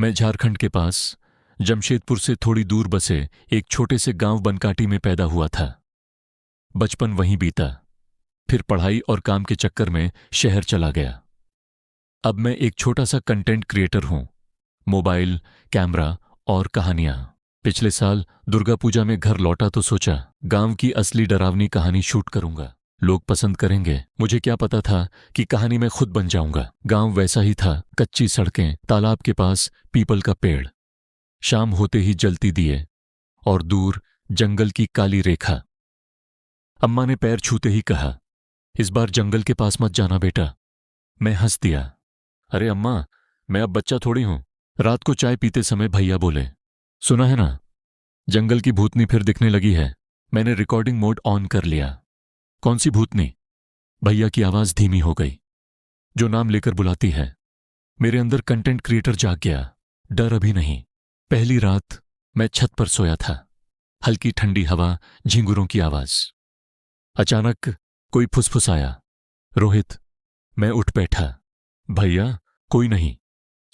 मैं झारखंड के पास जमशेदपुर से थोड़ी दूर बसे एक छोटे से गांव बनकाटी में पैदा हुआ था। बचपन वहीं बीता, फिर पढ़ाई और काम के चक्कर में शहर चला गया। अब मैं एक छोटा सा कंटेंट क्रिएटर हूं। मोबाइल, कैमरा और कहानियां। पिछले साल दुर्गा पूजा में घर लौटा तो सोचा गांव की असली डरावनी कहानी शूट करूंगा। लोग पसंद करेंगे। मुझे क्या पता था कि कहानी में खुद बन जाऊंगा। गांव वैसा ही था, कच्ची सड़कें, तालाब के पास पीपल का पेड़, शाम होते ही जलती दिए और दूर जंगल की काली रेखा। अम्मा ने पैर छूते ही कहा, इस बार जंगल के पास मत जाना बेटा। मैं हंस दिया, अरे अम्मा, मैं अब बच्चा थोड़ी हूं। रात को चाय पीते समय भैया बोले, सुना है ना, जंगल की भूतनी फिर दिखने लगी है। मैंने रिकॉर्डिंग मोड ऑन कर लिया। कौन सी भूतनी? भैया की आवाज धीमी हो गई। जो नाम लेकर बुलाती है। मेरे अंदर कंटेंट क्रिएटर जाग गया। डर अभी नहीं। पहली रात मैं छत पर सोया था। हल्की ठंडी हवा, झिंगुरों की आवाज। अचानक कोई फुसफुसाया, रोहित। मैं उठ बैठा। भैया, कोई नहीं।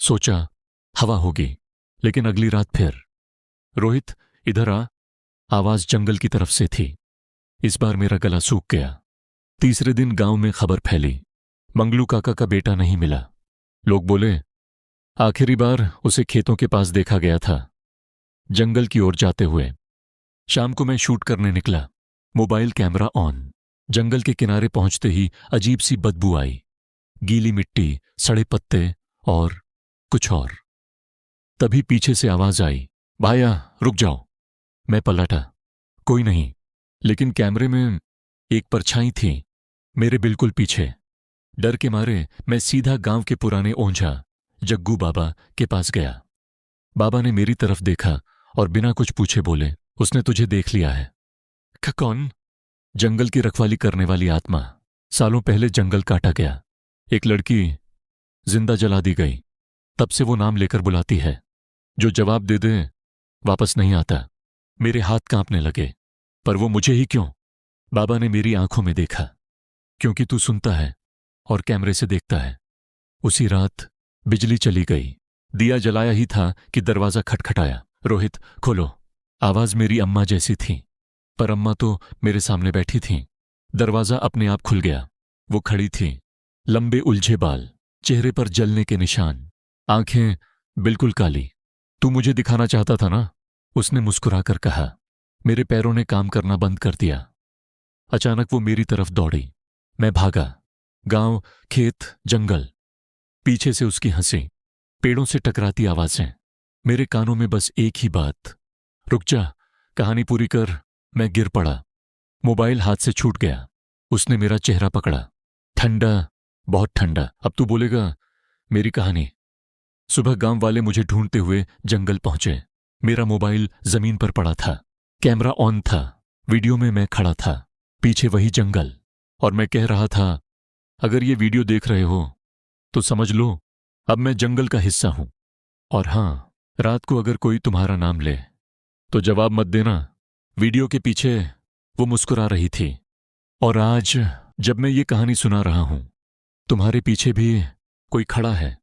सोचा हवा होगी, लेकिन अगली रात फिर, रोहित इधर आ। आवाज जंगल की तरफ से थी। इस बार मेरा गला सूख गया। तीसरे दिन गांव में खबर फैली, मंगलू काका का बेटा नहीं मिला। लोग बोले, आखिरी बार उसे खेतों के पास देखा गया था, जंगल की ओर जाते हुए। शाम को मैं शूट करने निकला, मोबाइल कैमरा ऑन। जंगल के किनारे पहुंचते ही अजीब सी बदबू आई। गीली मिट्टी, सड़े पत्ते और कुछ और। तभी पीछे से आवाज आई, भाया रुक जाओ। मैं पलटा, कोई नहीं, लेकिन कैमरे में एक परछाई थी मेरे बिल्कुल पीछे। डर के मारे मैं सीधा गांव के पुराने ओंझा जग्गू बाबा के पास गया। बाबा ने मेरी तरफ देखा और बिना कुछ पूछे बोले, उसने तुझे देख लिया है। कौन? जंगल की रखवाली करने वाली आत्मा। सालों पहले जंगल काटा गया, एक लड़की जिंदा जला दी गई। तब से वो नाम लेकर बुलाती है। जो जवाब दे दे वापस नहीं आता। मेरे हाथ कांपने लगे। पर वो मुझे ही क्यों? बाबा ने मेरी आंखों में देखा, क्योंकि तू सुनता है और कैमरे से देखता है। उसी रात बिजली चली गई। दिया जलाया ही था कि दरवाजा खटखटाया। रोहित खोलो। आवाज मेरी अम्मा जैसी थी, पर अम्मा तो मेरे सामने बैठी थीं। दरवाजा अपने आप खुल गया। वो खड़ी थी, लंबे उलझे बाल, चेहरे पर जलने के निशान, आंखें बिल्कुल काली। तू मुझे दिखाना चाहता था ना? उसने मुस्कुराकर कहा। मेरे पैरों ने काम करना बंद कर दिया। अचानक वो मेरी तरफ दौड़ी। मैं भागा। गांव, खेत, जंगल। पीछे से उसकी हंसी, पेड़ों से टकराती आवाजें। मेरे कानों में बस एक ही बात, रुक जा, कहानी पूरी कर। मैं गिर पड़ा। मोबाइल हाथ से छूट गया। उसने मेरा चेहरा पकड़ा। ठंडा, बहुत ठंडा। अब तू बोलेगा मेरी कहानी। सुबह गांव वाले मुझे ढूंढते हुए जंगल पहुंचे। मेरा मोबाइल जमीन पर पड़ा था, कैमरा ऑन था। वीडियो में मैं खड़ा था, पीछे वही जंगल, और मैं कह रहा था, अगर ये वीडियो देख रहे हो तो समझ लो अब मैं जंगल का हिस्सा हूं। और हां, रात को अगर कोई तुम्हारा नाम ले तो जवाब मत देना। वीडियो के पीछे वो मुस्कुरा रही थी। और आज जब मैं ये कहानी सुना रहा हूं, तुम्हारे पीछे भी कोई खड़ा है।